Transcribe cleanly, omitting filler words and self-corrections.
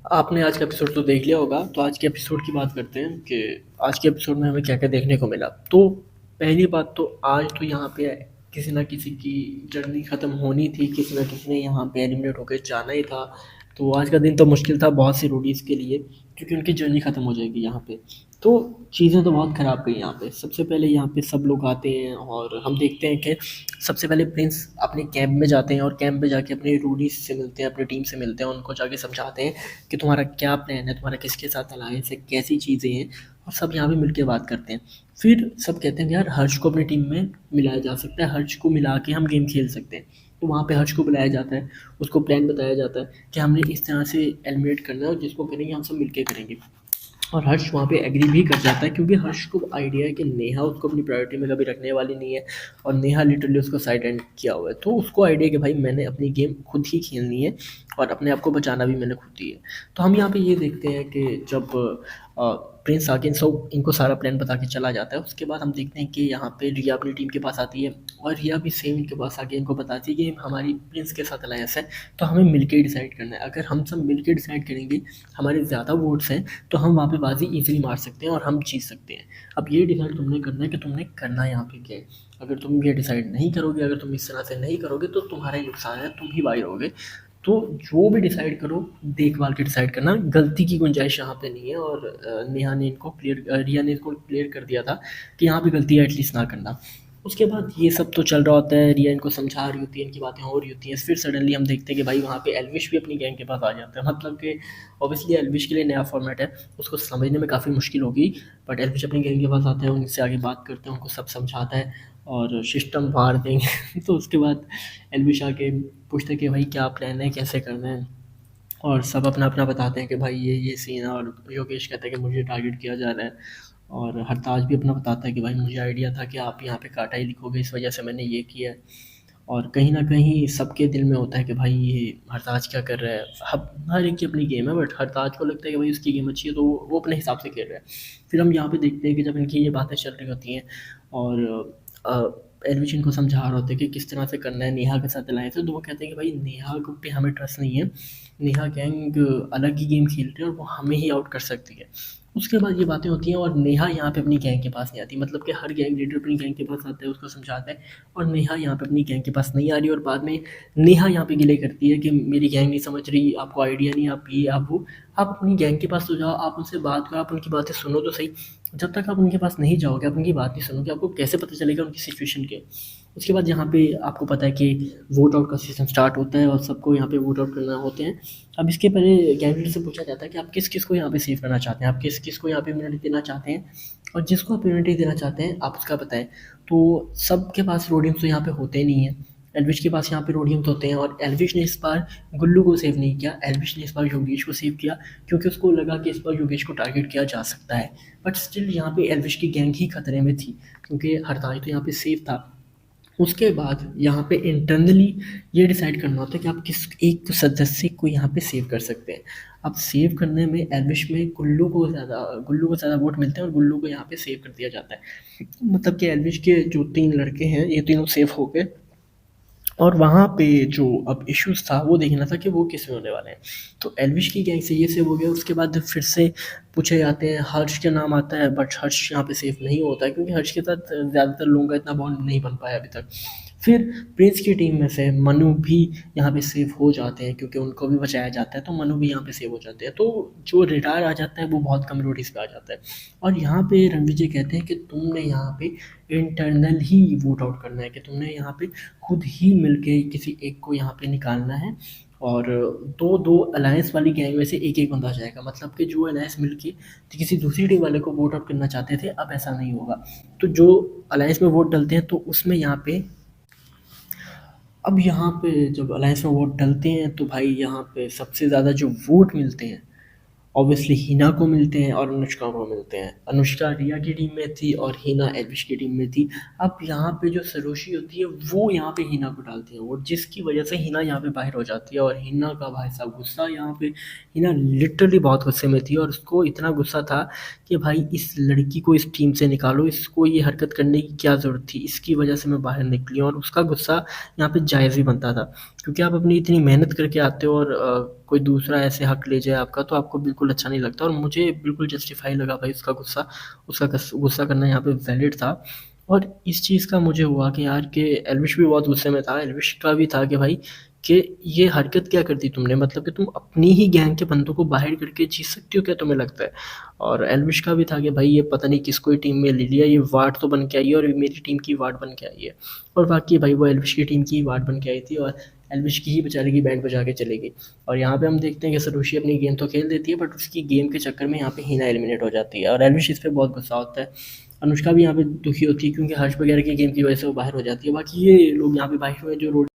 आपने आज का एपिसोड तो देख लिया होगा, तो आज के एपिसोड की बात करते हैं कि आज के एपिसोड में हमें क्या-क्या देखने को मिला। तो पहली बात तो आज तो यहाँ पे किसी न किसी की जर्नी ख़त्म होनी थी, किसी न किसी ने यहाँ पे एलिमिनेट होके जाना ही था। तो आज का दिन तो मुश्किल था बहुत सी रोडीज़ के लिए, क्योंकि उनकी जर्नी ख़त्म हो जाएगी यहाँ पे। तो चीज़ें तो बहुत ख़राब गई यहाँ पे। सबसे पहले यहाँ पे सब लोग आते हैं और हम देखते हैं कि सबसे पहले प्रिंस अपने कैंप में जाते हैं और कैंप में जाके अपने रूडीज़ से मिलते हैं, अपनी टीम से मिलते हैं, उनको जाके समझाते हैं कि तुम्हारा क्या प्लान है, तुम्हारा किसके साथ अलायंस है, कैसी चीज़ें हैं, और सब यहाँ पे मिलके बात करते हैं। फिर सब कहते हैं कि यार हर्ष को अपनी टीम में मिलाया जा सकता है, हर्ष को मिला के हम गेम खेल सकते हैं। तो वहाँ पे हर्ष को बुलाया जाता है, उसको प्लान बताया जाता है कि हमने इस तरह से एलिमिनेट करना है और जिसको करेंगे हम सब मिलके करेंगे। और हर्ष वहाँ पे एग्री भी कर जाता है, क्योंकि हर्ष को आइडिया है कि नेहा उसको अपनी प्रायोरिटी में कभी रखने वाली नहीं है और नेहा लिटरली उसको साइड एंड किया हुआ है। तो उसको आइडिया है कि भाई मैंने अपनी गेम खुद ही खेलनी है और अपने आप को बचाना भी मैंने खुद ही है। तो हम यहाँ पे ये देखते हैं कि जब प्रिंस आके इनको सारा प्लान बता के चला जाता है, उसके बाद हम देखते हैं कि यहाँ पे रिया अपनी टीम के पास आती है और रिया भी सेम इनके पास आके इनको बताती है कि हमारी प्रिंस के साथ अलायंस है, तो हमें मिलके ही डिसाइड करना है। अगर हम सब मिलके डिसाइड करेंगे, हमारे ज़्यादा वोट्स हैं, तो हम वहाँ पे बाजी ईज़िली मार सकते हैं और हम जीत सकते हैं। अब ये डिसाइड तुमने करना है कि तुमने करना यहाँ पे क्या है। अगर तुम ये डिसाइड नहीं करोगे, अगर तुम इस तरह से नहीं करोगे, तो तुम्हारा ही नुकसान है, तुम ही बाहर रहोगे। तो जो भी डिसाइड करो, देख-भाल के डिसाइड करना, गलती की गुंजाइश यहाँ पे नहीं है। और रिया ने इनको क्लियर कर दिया था कि यहाँ पे गलती एटलीस्ट ना करना। उसके बाद ये सब तो चल रहा होता है, रिया इनको समझा रही होती है, इनकी बातें हो रही होती हैं। फिर सडनली हम देखते हैं कि भाई वहाँ पे एल्विश भी अपनी गैंग के पास आ जाता है। मतलब कि ऑब्वियसली एल्विश के लिए नया फॉर्मेट है, उसको समझने में काफ़ी मुश्किल होगी, बट एल्विश अपनी गैंग के पास आता है, उनसे आगे बात करते हैं, उनको सब समझाता है और सिस्टम फाड़ देंगे। तो उसके बाद एल्विश आके पूछते हैं कि भाई क्या प्लान है, कैसे करना है, और सब अपना-अपना बताते हैं कि भाई ये सीन है। और योगेश कहता है कि मुझे टारगेट किया जा रहा है, और हरताज भी अपना बताता है कि भाई मुझे आइडिया था कि आप यहाँ पे काटा ही लिखोगे, इस वजह से मैंने ये किया है। और कहीं न कहीं सबके दिल में होता है कि भाई ये हरताज क्या कर रहा है। हर एक की अपनी गेम है, बट हरताज को लगता है कि भाई उसकी गेम अच्छी है, तो वो अपने हिसाब से खेल रहा है। फिर हम यहाँ पे देखते हैं कि जब इनकी ये बातें चल रही होती हैं और एल्विश इनको समझा रहा होता है कि किस तरह से करना है, नेहा के साथ अलायंस है, तो वो कहते हैं कि भाई नेहा को पे हमें ट्रस्ट नहीं है, नेहा गैंग अलग ही गेम खेल रही है और वो हमें ही आउट कर सकती है। उसके बाद ये बातें होती हैं और नेहा यहाँ पे अपनी गैंग के पास नहीं आती। मतलब कि हर गैंग लीडर अपनी गैंग के पास आता है, उसको समझाता है, और नेहा यहाँ पे अपनी गैंग के पास नहीं आ रही। और बाद में नेहा यहाँ पे गिले करती है कि मेरी गैंग नहीं समझ रही, आपको आइडिया नहीं, आप ये आप वो। आप अपनी गैंग के पास तो जाओ, आप उनसे बात करो, आप उनकी बातें सुनो तो सही। जब तक आप उनके पास नहीं जाओगे, आप उनकी बात नहीं सुनोगे, आपको कैसे पता चलेगा उनकी सिचुएशन क्या है। उसके बाद यहाँ पे आपको पता है कि वोट आउट का सिस्टम स्टार्ट होता है और सबको यहाँ पे वोट आउट करना होते हैं। अब इसके पहले गैंग लीडर से पूछा जाता है कि आप किस किस को यहाँ पे सेव करना चाहते हैं, आप किस किस को यहाँ पे इम्यूनिटी देना चाहते हैं, और जिसको आप इम्यूनिटी देना चाहते हैं आप उसका बताएं। तो सबके पास रोडियम्स तो यहाँ पे होते नहीं हैं। एल्विश के पास यहाँ पे रोडियम्स होते हैं, और एल्विश ने इस बार गुल्लू को सेव नहीं किया, एल्विश ने इस बार योगेश को सेव किया, क्योंकि उसको लगा कि इस बार योगेश को टारगेट किया जा सकता है। बट स्टिल यहाँ पे एल्विश की गैंग ही खतरे में थी, क्योंकि हरताज तो यहाँ पे सेफ था। उसके बाद यहाँ पे इंटरनली ये डिसाइड करना होता है कि आप किस एक सदस्य को यहाँ पे सेव कर सकते हैं। अब सेव करने में एल्विश में गुल्लू को ज़्यादा वोट मिलते हैं और गुल्लू को यहाँ पे सेव कर दिया जाता है। मतलब कि एल्विश के जो 3 लड़के हैं, ये तीनों सेव हो गए, और वहाँ पे जो अब इश्यूज़ था वो देखना था कि वो किस में होने वाले हैं। तो एल्विश की गैंग से ये सेव हो गया। उसके बाद फिर से पूछे जाते हैं, हर्ष का नाम आता है, बट हर्ष यहाँ पे सेफ नहीं होता है, क्योंकि हर्ष के साथ ज़्यादातर लोगों का इतना बॉन्ड नहीं बन पाया अभी तक। फिर प्रिंस की टीम में से मनु भी यहाँ पे सेफ हो जाते हैं, क्योंकि उनको भी बचाया जाता है, तो मनु भी यहाँ पे सेव हो जाते हैं। तो जो रिटायर आ जाता है वो बहुत कम रोटीज़ पे आ जाता है। और यहाँ पे रणविजय कहते हैं कि तुमने यहाँ पे इंटरनल ही वोट आउट करना है, कि तुमने यहाँ पे खुद ही मिलके किसी एक को यहाँ पे निकालना है, और दो दो अलायंस वाली गैंग में से एक एक बंदा जाएगा। मतलब कि जो अलायंस मिलके किसी दूसरी टीम वाले को वोट आउट करना चाहते थे, अब ऐसा नहीं होगा। तो जो अलायंस में वोट डलते हैं, तो उसमें यहाँ पे अब यहाँ पे जब अलायंस में वोट डलते हैं, तो भाई यहाँ पे सबसे ज़्यादा जो वोट मिलते हैं ऑब्वियसली हिना को मिलते हैं और अनुष्का को मिलते हैं। अनुष्का रिया की टीम में थी और हिना एल्विश की टीम में थी। अब यहाँ पे जो सरोशी होती है वो यहाँ पे हिना को डालती है वोट, जिसकी वजह से हिना यहाँ पे बाहर हो जाती है। और हिना का भाई साहब गुस्सा यहाँ पे, हिना लिटरली बहुत गुस्से में थी, और उसको इतना गुस्सा था कि भाई इस लड़की को इस टीम से निकालो, इसको ये हरकत करने की क्या ज़रूरत थी, इसकी वजह से मैं बाहर निकली। और उसका गुस्सा यहाँ पे जायज़ भी बनता था। क्योंकि आप अपनी इतनी मेहनत करके आते हो और कोई दूसरा ऐसे हक ले जाए आपका, तो आपको बिल्कुल अच्छा नहीं लगता। और मुझे बिल्कुल जस्टिफाई लगा भाई उसका गुस्सा। उसका गुस्सा करना यहाँ पे वैलिड था। और इस चीज़ का मुझे हुआ कि यार कि एल्विश भी बहुत गुस्से में था। एल्विश का भी था कि भाई कि ये हरकत क्या कर दी तुमने, मतलब कि तुम अपनी ही गैंग के बंदों को बाहर करके जीत सकती हो क्या, तुम्हें लगता है। और एल्विश का भी था कि भाई ये पता नहीं किसको ही टीम में ले लिया, ये वार्ड तो बन के आई है और ये मेरी टीम की वार्ड बन के आई है। और बाकी भाई वो एल्विश की टीम की वार्ड बन के आई थी और एल्विश की ही बेचारे की बैंड बजा के चली गई। और यहाँ पे हम देखते हैं कि सरुषि अपनी गेम तो खेल देती है, बट उसकी गेम के चक्कर में यहाँ पे हीना एलिमिनेट हो जाती है और एल्विश इस पे बहुत गुस्सा होता है। अनुष्का भी यहाँ पे दुखी होती है क्योंकि हर्ष वगैरह की गेम की वजह से वो बाहर हो जाती है। बाकी ये लोग यहाँ पे बाहर हुए जो रोड